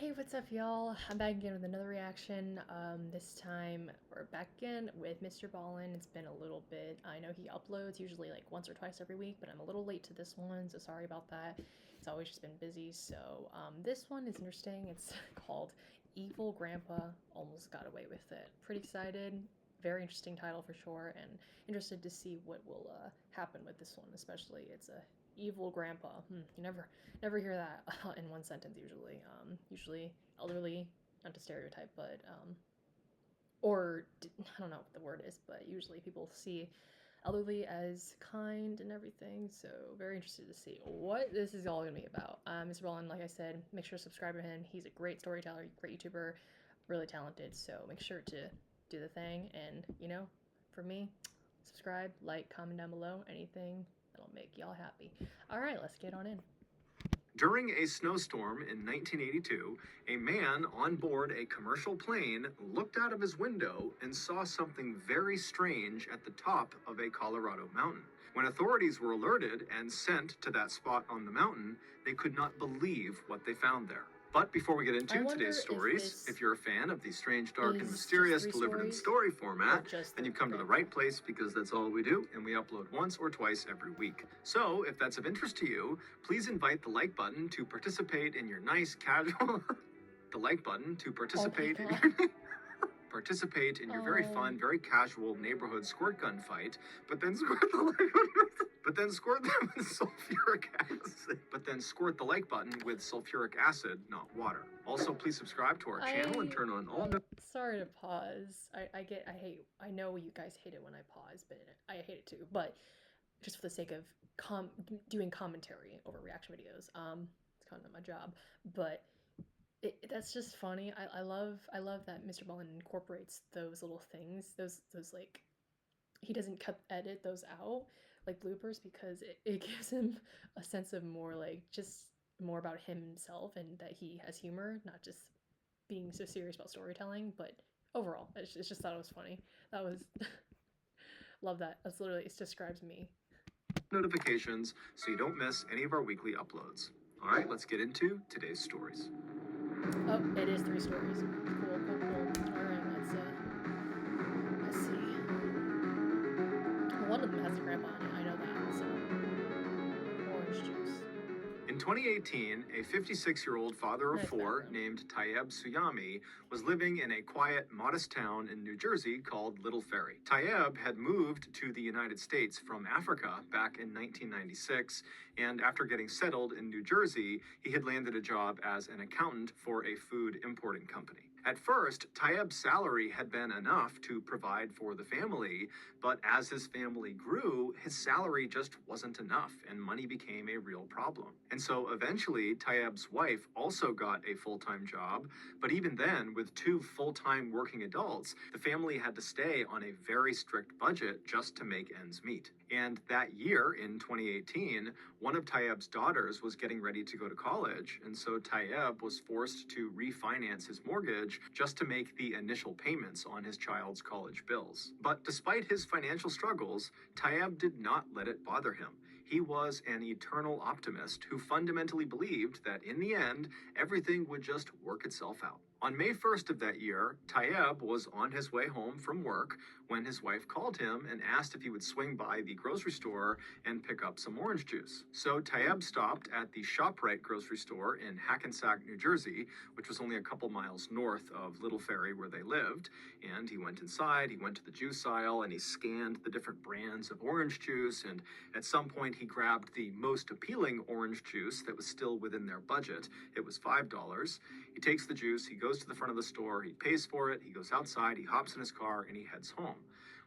Hey, what's up, y'all? I'm back again with another reaction. This time we're back again with MrBallen. It's been a little bit. I know he uploads usually like once or twice every week, but I'm a little late to this one, so sorry about that. It's always just been busy. So this one is interesting. It's called Evil Grandpa Almost Got Away with It. Pretty excited. Very interesting title for sure, and interested to see what will happen with this one. Especially, it's a evil grandpa. You never hear that in one sentence usually. Usually elderly, not to stereotype, but or I don't know what the word is, but usually people see elderly as kind and everything. So very interested to see what this is all gonna be about. MrBallen, like I said, make sure to subscribe to him. He's a great storyteller, great YouTuber, really talented. So make sure to do the thing, and for me, subscribe, like, comment down below, anything that'll make y'all happy. All right, let's get on in. During a snowstorm in 1982, a man on board a commercial plane looked out of his window and saw something very strange at the top of a Colorado mountain. When authorities were alerted and sent to that spot on the mountain, they could not believe what they found there. But before we get into today's stories, if you're a fan of the strange, dark, and mysterious delivered in story format, then you've come to the right place, because that's all we do, and we upload once or twice every week. So if that's of interest to you, please invite the like button to participate in your nice casual the like button to participate in your very fun, very casual neighborhood squirt gun fight, but then squirt the like button with sulfuric acid, not water. Also, please subscribe to our channel and turn on all Sorry to pause. I know you guys hate it when I pause, but I hate it too. But just for the sake of doing commentary over reaction videos, it's kind of my job. But that's just funny. I love that MrBallen incorporates those little things, those like, he doesn't edit those out like bloopers, because it gives him a sense of more like just more about himself, and that he has humor, not just being so serious about storytelling. But overall, it's just thought it was funny. That was love that. That's literally, it describes me. notifications so you don't miss any of our weekly uploads. All right, let's get into today's stories. Oh, it is 3 stories. Cool. All right, let's see. One of them has a grandpa on it. I know that. So, orange juice. In 2018, a 56-year-old father of 4 named Tayeb Suyami was living in a quiet, modest town in New Jersey called Little Ferry. Tayeb had moved to the United States from Africa back in 1996, and after getting settled in New Jersey, he had landed a job as an accountant for a food importing company. At first, Tayeb's salary had been enough to provide for the family, but as his family grew, his salary just wasn't enough, and money became a real problem. And so eventually, Tayeb's wife also got a full-time job, but even then, with 2 full-time working adults, the family had to stay on a very strict budget just to make ends meet. And that year, in 2018, one of Tayeb's daughters was getting ready to go to college, and so Tayeb was forced to refinance his mortgage just to make the initial payments on his child's college bills. But despite his financial struggles, Tayeb did not let it bother him. He was an eternal optimist who fundamentally believed that in the end, everything would just work itself out. On May 1st of that year, Tayeb was on his way home from work when his wife called him and asked if he would swing by the grocery store and pick up some orange juice. So Tayeb stopped at the ShopRite grocery store in Hackensack, New Jersey, which was only a couple miles north of Little Ferry where they lived. And he went inside, he went to the juice aisle, and he scanned the different brands of orange juice, and at some point he grabbed the most appealing orange juice that was still within their budget. It was $5. He takes the juice, he goes to the front of the store, he pays for it, he goes outside, he hops in his car, and he heads home.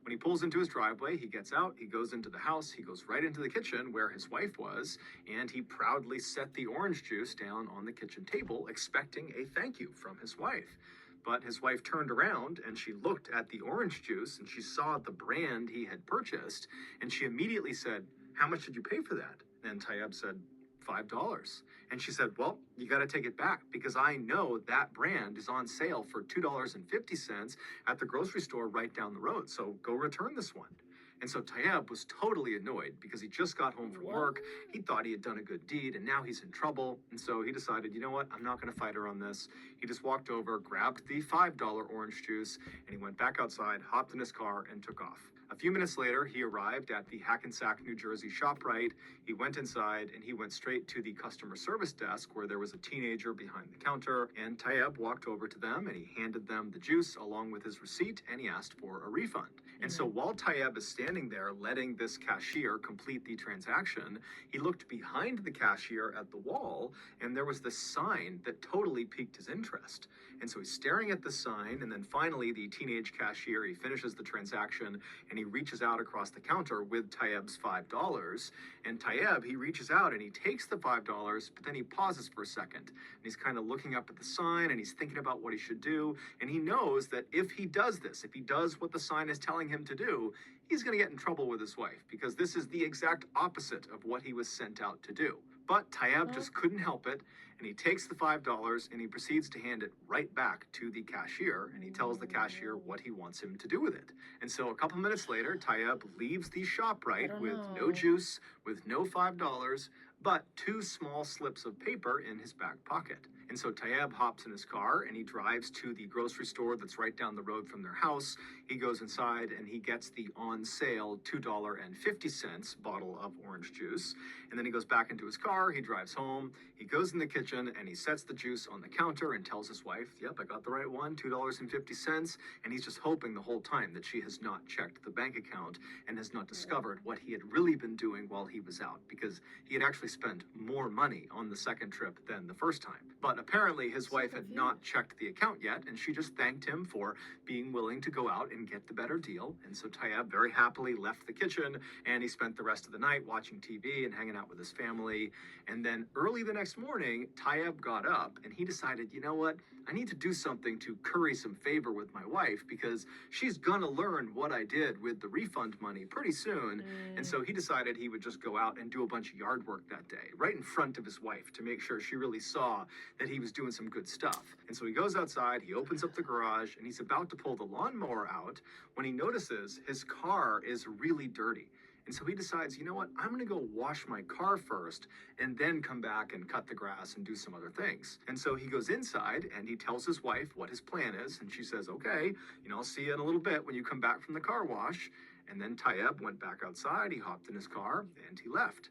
When he pulls into his driveway, he gets out, he goes into the house, he goes right into the kitchen where his wife was, and he proudly set the orange juice down on the kitchen table, expecting a thank you from his wife. But his wife turned around and she looked at the orange juice and she saw the brand he had purchased, and she immediately said, "How much did you pay for that?" And Tayeb said, $5. And she said, "Well, you got to take it back, because I know that brand is on sale for $2.50 at the grocery store right down the road. So go return this one." And so Tayyab was totally annoyed because he just got home from work. He thought he had done a good deed and now he's in trouble. And so he decided, you know what, I'm not going to fight her on this. He just walked over, grabbed the $5 orange juice, and he went back outside, hopped in his car, and took off. A few minutes later, he arrived at the Hackensack, New Jersey ShopRite. He went inside and he went straight to the customer service desk where there was a teenager behind the counter. And Tayyab walked over to them and he handed them the juice along with his receipt and he asked for a refund. And so while Tayyab is standing there letting this cashier complete the transaction, he looked behind the cashier at the wall and there was this sign that totally piqued his interest. And so he's staring at the sign, and then finally the teenage cashier, he finishes the transaction and he reaches out across the counter with Tayyab's $5. And Tayyab, he reaches out and he takes the $5, but then he pauses for a second. And he's kind of looking up at the sign and he's thinking about what he should do. And he knows that if he does this, if he does what the sign is telling him to do, he's going to get in trouble with his wife because this is the exact opposite of what he was sent out to do. But Tayyab just couldn't help it, and he takes the $5 and he proceeds to hand it right back to the cashier, and he tells the cashier what he wants him to do with it. And so a couple minutes later, Tayyab leaves the ShopRite with no juice, with no $5, but 2 small slips of paper in his back pocket. And so Tayyab hops in his car and he drives to the grocery store that's right down the road from their house. He goes inside and he gets the on sale $2.50 bottle of orange juice. And then he goes back into his car, he drives home, he goes in the kitchen and he sets the juice on the counter and tells his wife, yep, I got the right one, $2.50. And he's just hoping the whole time that she has not checked the bank account and has not discovered what he had really been doing while he was out, because he had actually spent more money on the second trip than the first time. But apparently his wife had not checked the account yet, and she just thanked him for being willing to go out and get the better deal. And so Tayyab very happily left the kitchen, and he spent the rest of the night watching TV and hanging out with his family. And then early the next morning, Tayyab got up and he decided, you know what, I need to do something to curry some favor with my wife because she's gonna learn what I did with the refund money pretty soon. And so he decided he would just go out and do a bunch of yard work that day, right in front of his wife, to make sure she really saw that he was doing some good stuff. And so he goes outside, he opens up the garage, and he's about to pull the lawnmower out when he notices his car is really dirty. And so he decides, you know what, I'm gonna go wash my car first and then come back and cut the grass and do some other things. And so he goes inside and he tells his wife what his plan is. And she says, okay, I'll see you in a little bit when you come back from the car wash. And then Tayyab went back outside, he hopped in his car and he left.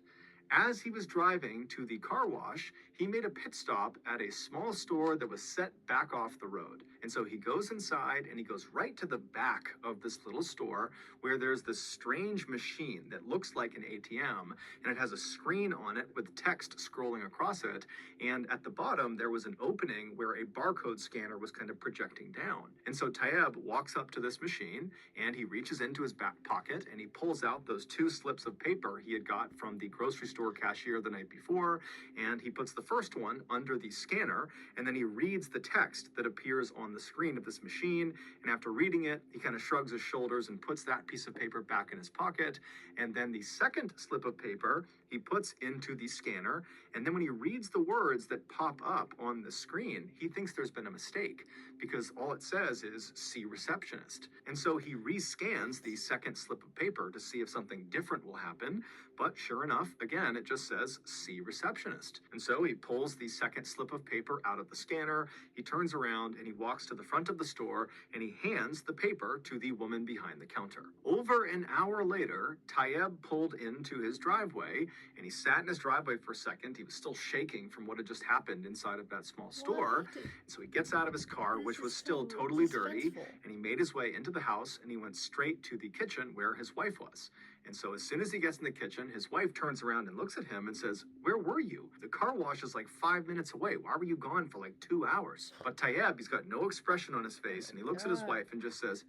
As he was driving to the car wash, he made a pit stop at a small store that was set back off the road. And so he goes inside and he goes right to the back of this little store where there's this strange machine that looks like an ATM, and it has a screen on it with text scrolling across it. And at the bottom, there was an opening where a barcode scanner was kind of projecting down. And so Tayyab walks up to this machine and he reaches into his back pocket and he pulls out those 2 slips of paper he had got from the grocery store cashier the night before, and he puts the first one under the scanner, and then he reads the text that appears on the screen of this machine. And after reading it, he kind of shrugs his shoulders and puts that piece of paper back in his pocket. And then the second slip of paper he puts into the scanner, and then when he reads the words that pop up on the screen, he thinks there's been a mistake because all it says is "see receptionist." And so he rescans the second slip of paper to see if something different will happen, but sure enough, again, it just says "see receptionist." And so he pulls the second slip of paper out of the scanner, he turns around and he walks to the front of the store and he hands the paper to the woman behind the counter. Over an hour later, Tayyab pulled into his driveway and he sat in his driveway for a second. He was still shaking from what had just happened inside of that small store. And so he gets out of his car, which was still totally dirty, and he made his way into the house and he went straight to the kitchen where his wife was. And so as soon as he gets in the kitchen, his wife turns around and looks at him and says, "Where were you? The car wash is like 5 minutes away. Why were you gone for like 2 hours?" But Tayyab, he's got no expression on his face, and he looks at his wife and just says,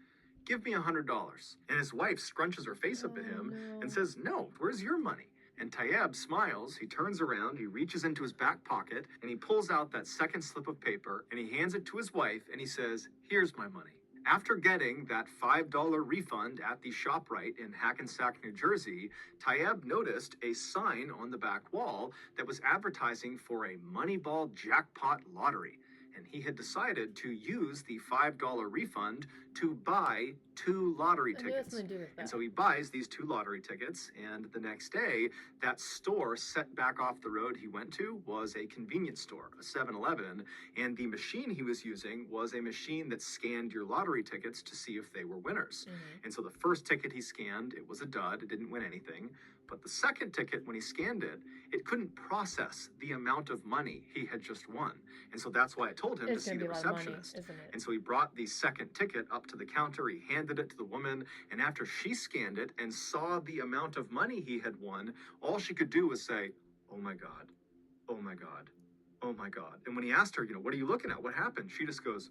"Give me $100. And his wife scrunches her face up at him and says, "No, where's your money?" And Tayyab smiles, he turns around, he reaches into his back pocket, and he pulls out that second slip of paper, and he hands it to his wife, and he says, "Here's my money." After getting that $5 refund at the ShopRite in Hackensack, New Jersey, Tayyab noticed a sign on the back wall that was advertising for a Moneyball jackpot lottery. and he had decided to use the $5 refund to buy 2 lottery I knew it had tickets. something to do with that. And so he buys these 2 lottery tickets, and the next day, that store set back off the road he went to was a convenience store, a 7-Eleven, and the machine he was using was a machine that scanned your lottery tickets to see if they were winners. Mhm. And so the first ticket he scanned, it was a dud, it didn't win anything. But the second ticket, when he scanned it, it couldn't process the amount of money he had just won. And so that's why it told him It's to gonna see be the a lot of money, receptionist. isn't it? And so he brought the second ticket up to the counter, he handed it to the woman, and after she scanned it and saw the amount of money he had won, all she could do was say, "Oh my God, oh my God, oh my God." And when he asked her, what are you looking at? What happened? She just goes,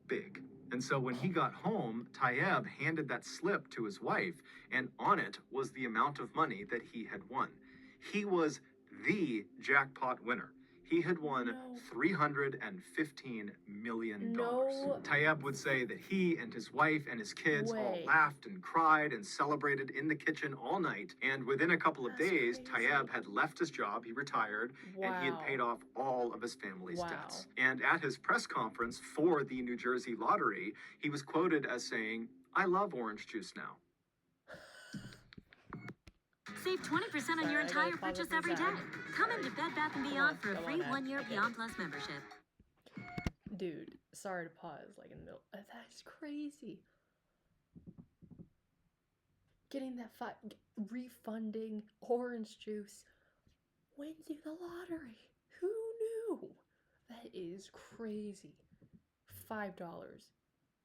"Big." And so when he got home, Tayeb handed that slip to his wife, and on it was the amount of money that he had won. He was the jackpot winner. He had won No. $315 million. No. Tayeb would say that he and his wife and his kids all Way. laughed and cried and celebrated in the kitchen all night. And within a couple of That's days, crazy. Tayeb had left his job, he retired, and he had Wow. paid off all of his family's Wow. debts. And at his press conference for the New Jersey lottery, he was quoted as saying, "I love orange juice now." Save 20% on your Sorry, I gotta entire pause purchase it for every day. that. Come into Bed Bath & Beyond for a Go free on, 1-year I get Beyond it. Plus membership. Dude, sorry to pause like in the middle. That's crazy. Getting that refunding orange juice wins you the lottery. Who knew? That is crazy. $5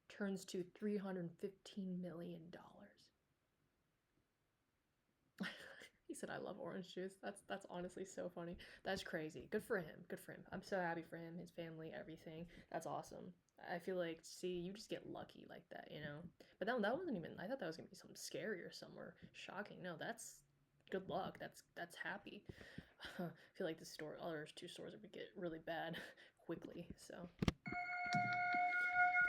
turns to $315 million. He said, "I love orange juice." That's honestly so funny. That's crazy. Good for him. Good for him. I'm so happy for him, his family, everything. That's awesome. I feel like, see, you just get lucky like that, But that wasn't even. I thought that was gonna be something scary or somewhere shocking. No, that's good luck. That's happy. I feel like the other 2 stores would get really bad quickly. So.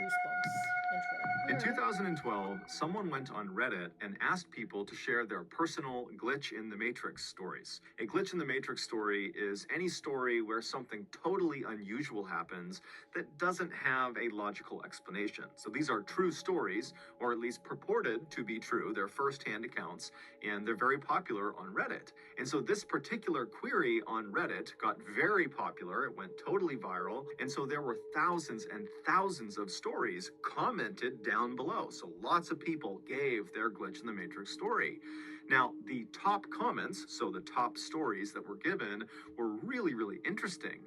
Goosebumps intro. In 2012, someone went on Reddit and asked people to share their personal glitch in the Matrix stories. A glitch in the Matrix story is any story where something totally unusual happens that doesn't have a logical explanation. So these are true stories, or at least purported to be true. They're first-hand accounts, and they're very popular on Reddit. And so this particular query on Reddit got very popular. It went totally viral, and so there were thousands and thousands of stories commented down below. So lots of people gave their glitch in the Matrix story. Now, the top comments, so the top stories that were given, were really, really interesting.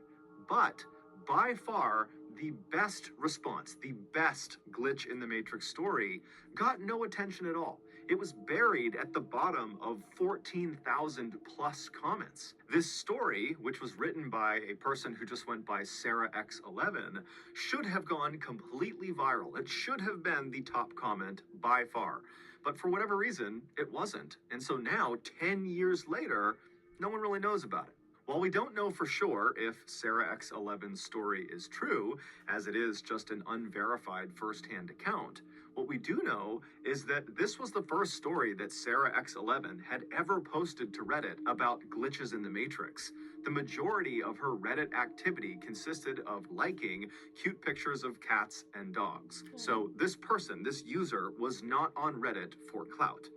But by far, the best response, the best glitch in the Matrix story, got no attention at all. It was buried at the bottom of 14,000 plus comments. This story, which was written by a person who just went by Sarah X11, should have gone completely viral. It should have been the top comment by far. But for whatever reason, it wasn't. And so now, 10 years later, no one really knows about it. While we don't know for sure if Sarah X11's story is true, as it is just an unverified first-hand account, what we do know is that this was the first story that Sarah X11 had ever posted to Reddit about glitches in the Matrix. The majority of her Reddit activity consisted of liking cute pictures of cats and dogs. So this person, this user, was not on Reddit for clout.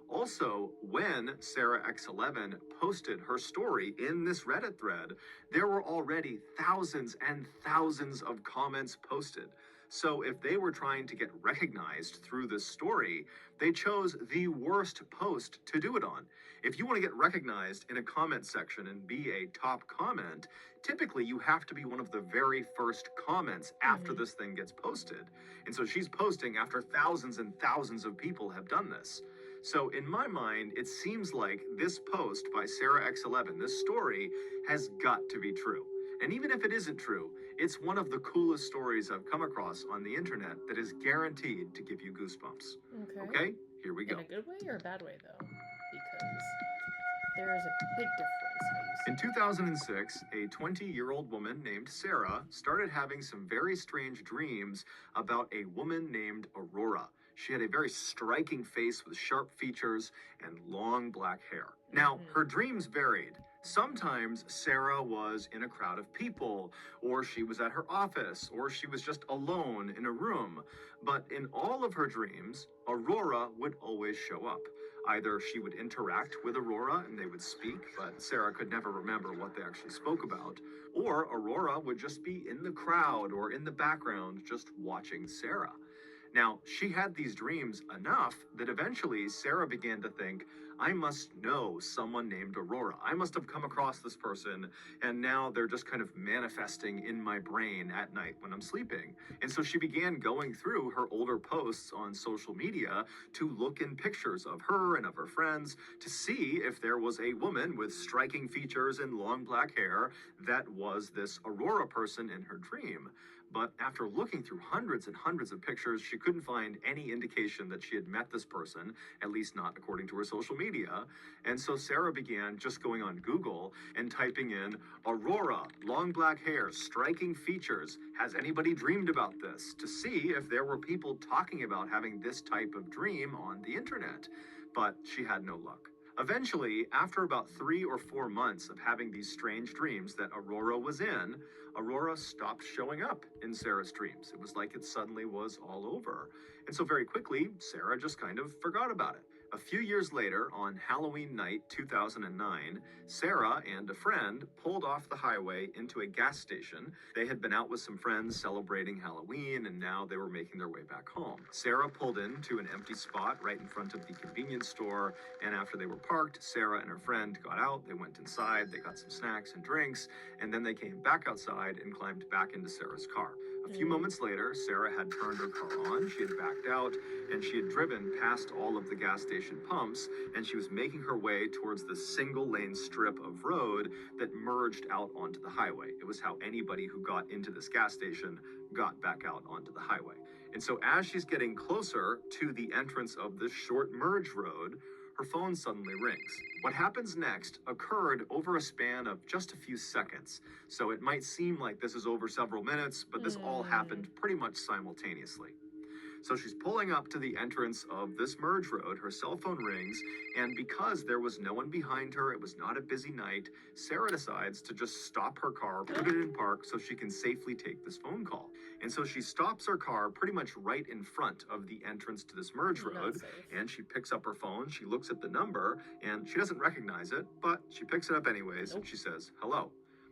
Also, when Sarah X11 posted her story in this Reddit thread, there were already thousands and thousands of comments posted. So if they were trying to get recognized through this story, they chose the worst post to do it on. If you want to get recognized in a comment section and be a top comment, typically you have to be one of the very first comments after this thing gets posted. And so she's posting after thousands and thousands of people have done this. So in my mind, it seems like this post by Sarah X11, this story, has got to be true. And even if it isn't true, it's one of the coolest stories I've come across on the internet that is guaranteed to give you goosebumps. Okay, here we go. In a good way or a bad way, though? Because there is a big difference how you see In 2006, a 20-year-old woman named Sarah started having some very strange dreams about a woman named Aurora. She had a very striking face with sharp features and long black hair. Now, her dreams varied. Sometimes Sarah was in a crowd of people, or she was at her office, or she was just alone in a room. But in all of her dreams, Aurora would always show up. Either she would interact with Aurora and they would speak, but Sarah could never remember what they actually spoke about, or Aurora would just be in the crowd or in the background just watching Sarah. Now, she had these dreams enough that eventually Sarah began to think, I must know someone named Aurora. I must have come across this person, and now they're just kind of manifesting in my brain at night when I'm sleeping. And so she began going through her older posts on social media to look in pictures of her and of her friends to see if there was a woman with striking features and long black hair that was this Aurora person in her dream. But after looking through hundreds and hundreds of pictures, she couldn't find any indication that she had met this person, at least not according to her social media. And so Sarah began just going on Google and typing in Aurora, long black hair, striking features. Has anybody dreamed about this? To see if there were people talking about having this type of dream on the internet. But she had no luck. Eventually, after about 3 or 4 months of having these strange dreams that Aurora was in, Aurora stopped showing up in Sarah's dreams. It was like it suddenly was all over. And so very quickly, Sarah just kind of forgot about it. A few years later, on Halloween night 2009, Sarah and a friend pulled off the highway into a gas station. They had been out with some friends celebrating Halloween, and now they were making their way back home. Sarah pulled into an empty spot right in front of the convenience store, and after they were parked, Sarah and her friend got out, they went inside, they got some snacks and drinks, and then they came back outside and climbed back into Sarah's car. A few moments later, Sarah had turned her car on, she had backed out, and she had driven past all of the gas station pumps, and she was making her way towards the single-lane strip of road that merged out onto the highway. It was how anybody who got into this gas station got back out onto the highway. And so as she's getting closer to the entrance of this short merge road, her phone suddenly rings. What happens next occurred over a span of just a few seconds. So it might seem like this is over several minutes, but this all happened pretty much simultaneously. So she's pulling up to the entrance of this merge road, her cell phone rings, and because there was no one behind her, it was not a busy night, Sarah decides to just stop her car, put it in park so she can safely take this phone call. And so she stops her car pretty much right in front of the entrance to this merge road, and she picks up her phone, she looks at the number, and she doesn't recognize it, but she picks it up anyways, and she says, hello.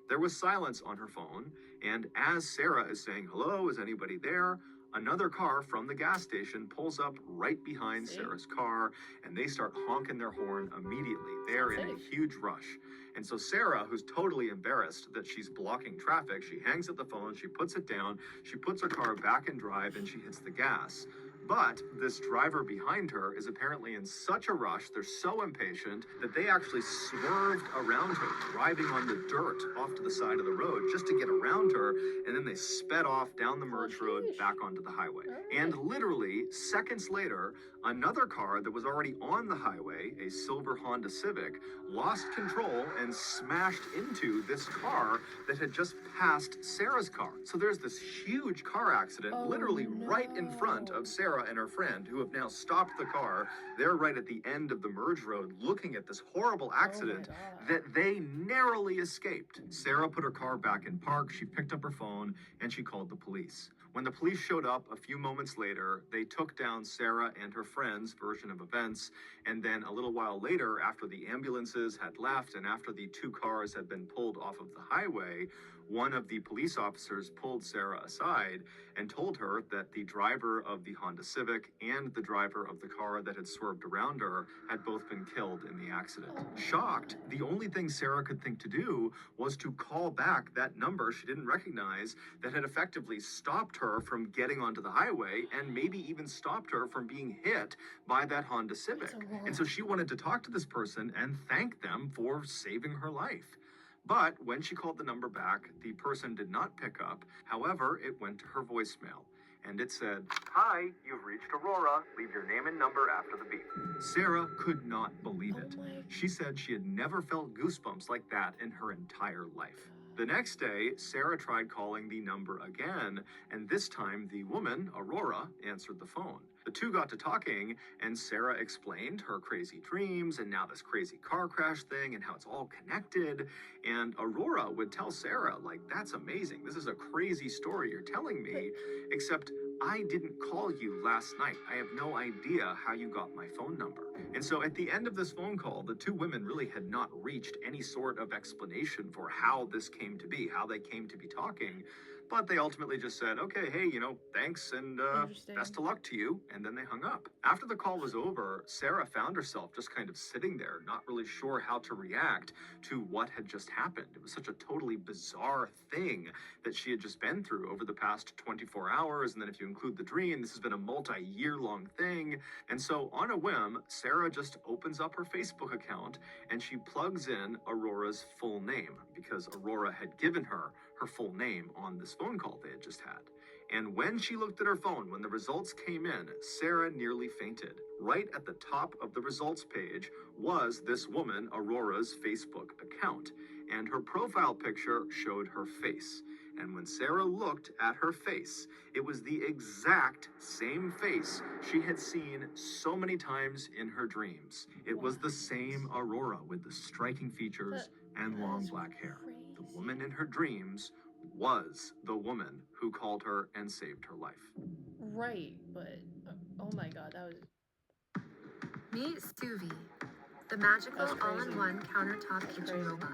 There was silence on her phone, and as Sarah is saying, hello, is anybody there? Another car from the gas station pulls up right behind Sarah's car, and they start honking their horn immediately. They're in a huge rush. And so Sarah, who's totally embarrassed that she's blocking traffic, she hangs up the phone, she puts it down, she puts her car back in drive, and she hits the gas. But this driver behind her is apparently in such a rush, they're so impatient, that they actually swerved around her, driving on the dirt off to the side of the road just to get around her, and then they sped off down the merge road back onto the highway. And literally, seconds later, another car that was already on the highway, a silver Honda Civic, lost control and smashed into this car that had just passed Sarah's car. So there's this huge car accident literally right in front of Sarah and her friend, who have now stopped the car. They're right at the end of the merge road looking at this horrible accident that they narrowly escaped. Sarah put her car back in park, she picked up her phone, and she called the police. When the police showed up a few moments later, they took down Sarah and her friend's version of events, and then a little while later, after the ambulances had left and after the two cars had been pulled off of the highway, one of the police officers pulled Sarah aside and told her that the driver of the Honda Civic and the driver of the car that had swerved around her had both been killed in the accident. Shocked, the only thing Sarah could think to do was to call back that number she didn't recognize that had effectively stopped her from getting onto the highway and maybe even stopped her from being hit by that Honda Civic. And so she wanted to talk to this person and thank them for saving her life. But when she called the number back, the person did not pick up. However, it went to her voicemail, and it said, "Hi, you've reached Aurora. Leave your name and number after the beep." Sarah could not believe it. She said she had never felt goosebumps like that in her entire life. The next day, Sarah tried calling the number again, and this time the woman, Aurora, answered the phone. The two got to talking, and Sarah explained her crazy dreams and now this crazy car crash thing and how it's all connected. And Aurora would tell Sarah, like, that's amazing. This is a crazy story you're telling me, except I didn't call you last night. I have no idea how you got my phone number. And so at the end of this phone call, the two women really had not reached any sort of explanation for how this came to be, how they came to be talking. But they ultimately just said, okay, hey, thanks and best of luck to you. And then they hung up. After the call was over, Sarah found herself just kind of sitting there, not really sure how to react to what had just happened. It was such a totally bizarre thing that she had just been through over the past 24 hours. And then if you include the dream, this has been a multi-year long thing. And so on a whim, Sarah just opens up her Facebook account and she plugs in Aurora's full name because Aurora had given her full name on this phone call they had just had. And when she looked at her phone, when the results came in, Sarah nearly fainted. Right at the top of the results page was this woman, Aurora's Facebook account, and her profile picture showed her face. And when Sarah looked at her face, it was the exact same face she had seen so many times in her dreams. It was the same Aurora with the striking features and long black hair. The woman in her dreams was the woman who called her and saved her life. Right, but oh my god, that was... Meet Suvi, the magical That's crazy. all-in-one countertop That's kitchen crazy. robot.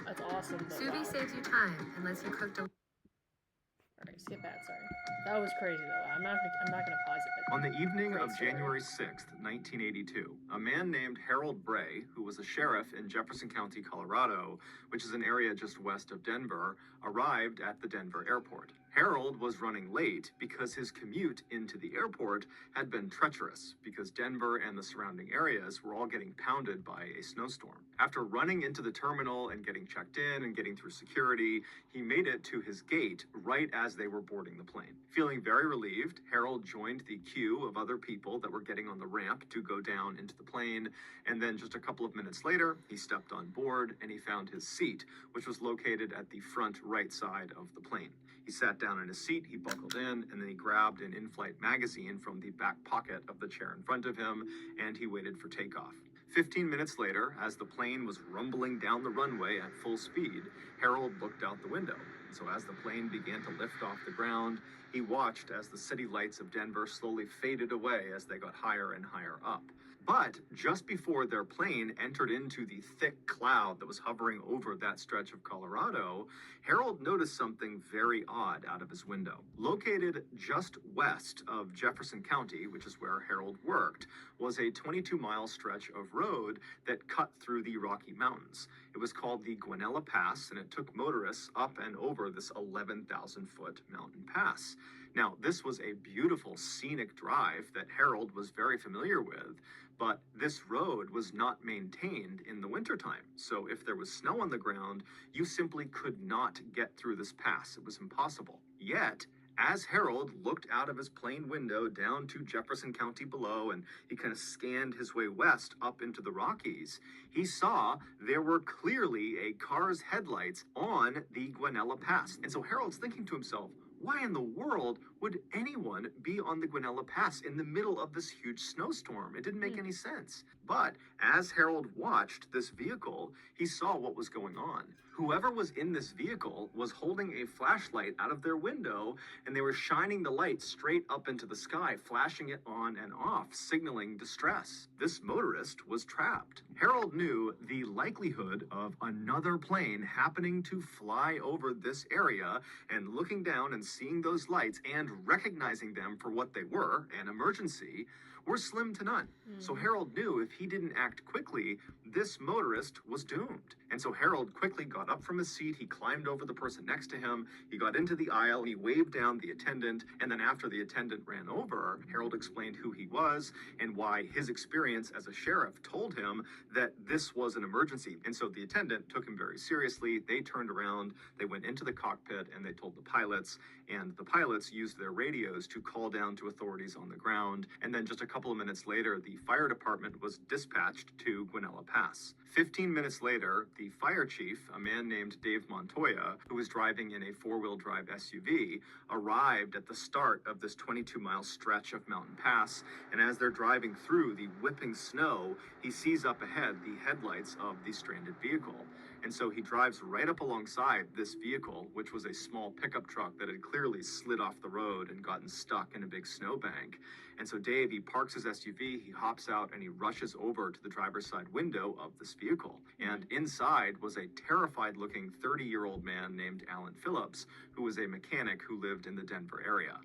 That's awesome. But Suvi wow. saves you time and lets you cook Alright, skip that, sorry. That was crazy though. I'm not gonna pause it. But on the evening of story. January 6th, 1982, a man named Harold Bray, who was a sheriff in Jefferson County, Colorado, which is an area just west of Denver, arrived at the Denver airport. Harold was running late because his commute into the airport had been treacherous because Denver and the surrounding areas were all getting pounded by a snowstorm. After running into the terminal and getting checked in and getting through security, he made it to his gate right as they were boarding the plane. Feeling very relieved, Harold joined the queue of other people that were getting on the ramp to go down into the plane, and then just a couple of minutes later, he stepped on board and he found his seat, which was located at the front right side of the plane. He sat down in his seat, he buckled in, and then he grabbed an in-flight magazine from the back pocket of the chair in front of him, and he waited for takeoff. 15 minutes later, as the plane was rumbling down the runway at full speed, Harold looked out the window. So as the plane began to lift off the ground, he watched as the city lights of Denver slowly faded away as they got higher and higher up. But just before their plane entered into the thick cloud that was hovering over that stretch of Colorado, Harold noticed something very odd out of his window. Located just west of Jefferson County, which is where Harold worked, was a 22-mile stretch of road that cut through the Rocky Mountains. It was called the Guanella Pass, and it took motorists up and over this 11,000-foot mountain pass. Now, this was a beautiful scenic drive that Harold was very familiar with, but this road was not maintained in the wintertime. So if there was snow on the ground, you simply could not get through this pass. It was impossible. Yet, as Harold looked out of his plane window down to Jefferson County below, and he kind of scanned his way west up into the Rockies, he saw there were clearly a car's headlights on the Guanella Pass. And so Harold's thinking to himself, why in the world would anyone be on the Guanella Pass in the middle of this huge snowstorm? It didn't make any sense. But as Harold watched this vehicle, he saw what was going on. Whoever was in this vehicle was holding a flashlight out of their window, and they were shining the light straight up into the sky, flashing it on and off, signaling distress. This motorist was trapped. Harold knew the likelihood of another plane happening to fly over this area and looking down and seeing those lights and recognizing them for what they were, an emergency, were slim to none. So Harold knew if he didn't act quickly, this motorist was doomed. And so Harold quickly got up from his seat, he climbed over the person next to him, he got into the aisle, he waved down the attendant, and then after the attendant ran over, Harold explained who he was and why his experience as a sheriff told him that this was an emergency. And so the attendant took him very seriously. They turned around, they went into the cockpit, and they told the pilots, and the pilots used their radios to call down to authorities on the ground. And then just a couple of minutes later, the fire department was dispatched to Guanella Pass. 15 minutes later, the fire chief, a man named Dave Montoya, who was driving in a four-wheel drive SUV, arrived at the start of this 22-mile stretch of Mountain Pass. And as they're driving through the whipping snow, he sees up ahead the headlights of the stranded vehicle. And so he drives right up alongside this vehicle, which was a small pickup truck that had clearly slid off the road and gotten stuck in a big snowbank. And so Dave, he parks his SUV, he hops out, and he rushes over to the driver's side window of this vehicle. And inside was a terrified-looking 30-year-old man named Alan Phillips, who was a mechanic who lived in the Denver area.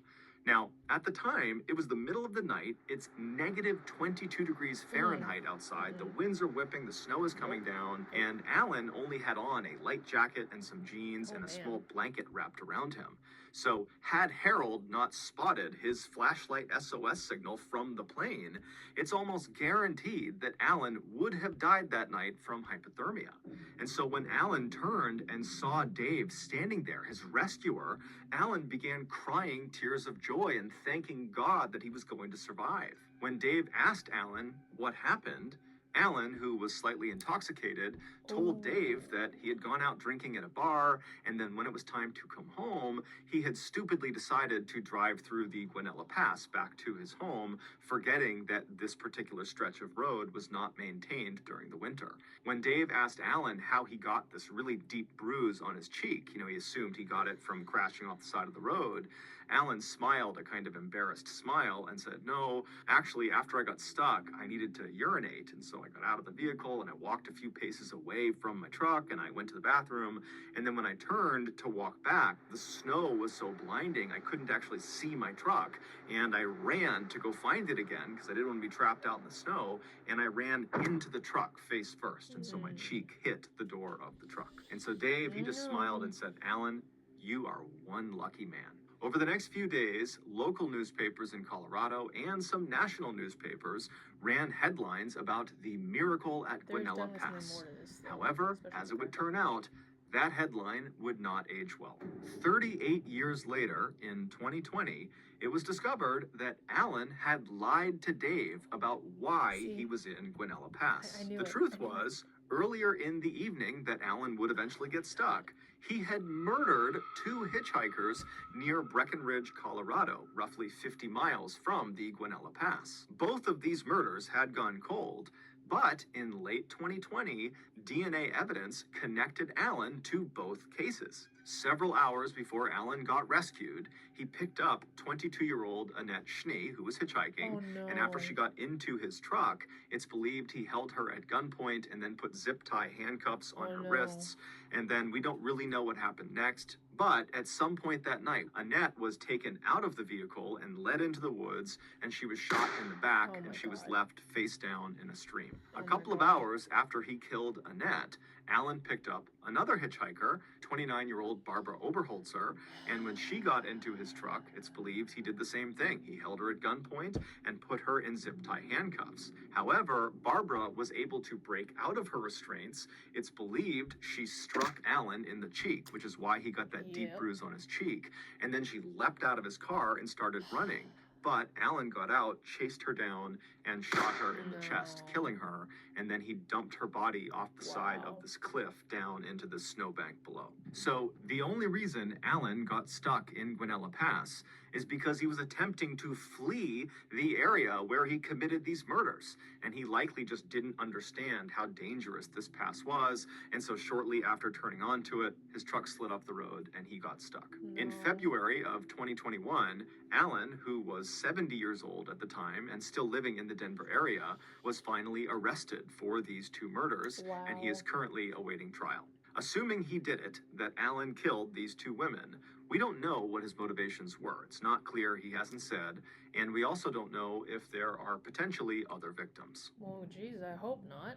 Now, at the time, it was the middle of the night. It's negative 22 degrees Fahrenheit outside. The winds are whipping, the snow is coming down, and Alan only had on a light jacket and some jeans and a small blanket wrapped around him. So, had Harold not spotted his flashlight SOS signal from the plane, it's almost guaranteed that Alan would have died that night from hypothermia. And so when Alan turned and saw Dave standing there, his rescuer, Alan began crying tears of joy and thanking God that he was going to survive. When Dave asked Alan what happened, Alan, who was slightly intoxicated, told Dave that he had gone out drinking at a bar, and then when it was time to come home, he had stupidly decided to drive through the Guanella Pass back to his home, forgetting that this particular stretch of road was not maintained during the winter. When Dave asked Alan how he got this really deep bruise on his cheek, he assumed he got it from crashing off the side of the road, Alan smiled a kind of embarrassed smile and said, "No, actually, after I got stuck, I needed to urinate. And so I got out of the vehicle and I walked a few paces away from my truck and I went to the bathroom. And then when I turned to walk back, the snow was so blinding, I couldn't actually see my truck. And I ran to go find it again because I didn't want to be trapped out in the snow. And I ran into the truck face first. And so my cheek hit the door of the truck." And so Dave, he just smiled and said, "Alan, you are one lucky man." Over the next few days, local newspapers in Colorado and some national newspapers ran headlines about the miracle at Guanella Pass. However, as it would turn out, that headline would not age well. 38 years later, in 2020, it was discovered that Alan had lied to Dave about why he was in Guanella Pass. The truth was, earlier in the evening that Alan would eventually get stuck, he had murdered two hitchhikers near Breckenridge, Colorado, roughly 50 miles from the Guanella Pass. Both of these murders had gone cold, but in late 2020, DNA evidence connected Alan to both cases. Several hours before Alan got rescued, he picked up 22-year-old Annette Schnee, who was hitchhiking, and after she got into his truck, it's believed he held her at gunpoint and then put zip-tie handcuffs on her wrists, and then we don't really know what happened next. But at some point that night, Annette was taken out of the vehicle and led into the woods, and she was shot in the back, and she was left face down in a stream. A couple of hours after he killed Annette, Alan picked up another hitchhiker, 29-year-old Barbara Oberholzer, and when she got into his truck, it's believed he did the same thing. He held her at gunpoint and put her in zip-tie handcuffs. However, Barbara was able to break out of her restraints. It's believed she struck Alan in the cheek, which is why he got that deep bruise on his cheek, and then she leapt out of his car and started running. But Alan got out, chased her down, and shot her in the chest, killing her, and then he dumped her body off the side of this cliff down into the snowbank below. So the only reason Alan got stuck in Guanella Pass is because he was attempting to flee the area where he committed these murders, and he likely just didn't understand how dangerous this pass was, and so shortly after turning onto it, his truck slid off the road and he got stuck. In February of 2021, Alan, who was 70 years old at the time and still living in the Denver area, was finally arrested for these two murders, and he is currently awaiting trial. Assuming he did it, that Alan killed these two women, we don't know what his motivations were. It's not clear, he hasn't said, and we also don't know if there are potentially other victims. Oh, geez, I hope not.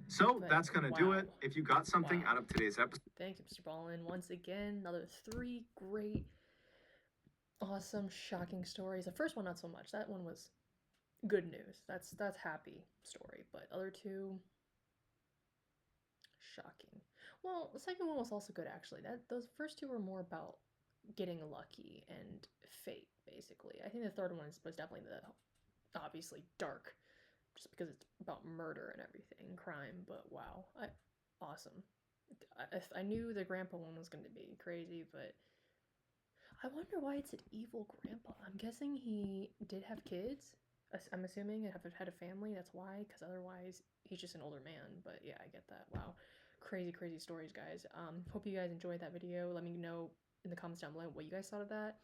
So that's going to do it. If you got something out of today's episode. Thank you, MrBallen. Once again, another 3 great, awesome, shocking stories. The first one, not so much. That one was good news. That's happy story. But other two, shocking. Well, the second one was also good, actually. Those first two were more about getting lucky and fate, basically. I think the third one was definitely the obviously dark, just because it's about murder and everything, crime. But wow, awesome. I knew the grandpa one was going to be crazy, but I wonder why it's an evil grandpa. I'm guessing he did have kids. I'm assuming have had a family. That's why, because otherwise he's just an older man. But yeah, I get that. Wow, crazy, crazy stories, guys. Hope you guys enjoyed that video. Let me know in the comments down below what you guys thought of that.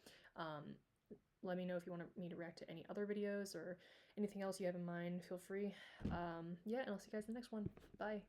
Let me know if you want me to react to any other videos or anything else you have in mind. Feel free. Yeah, and I'll see you guys in the next one. Bye.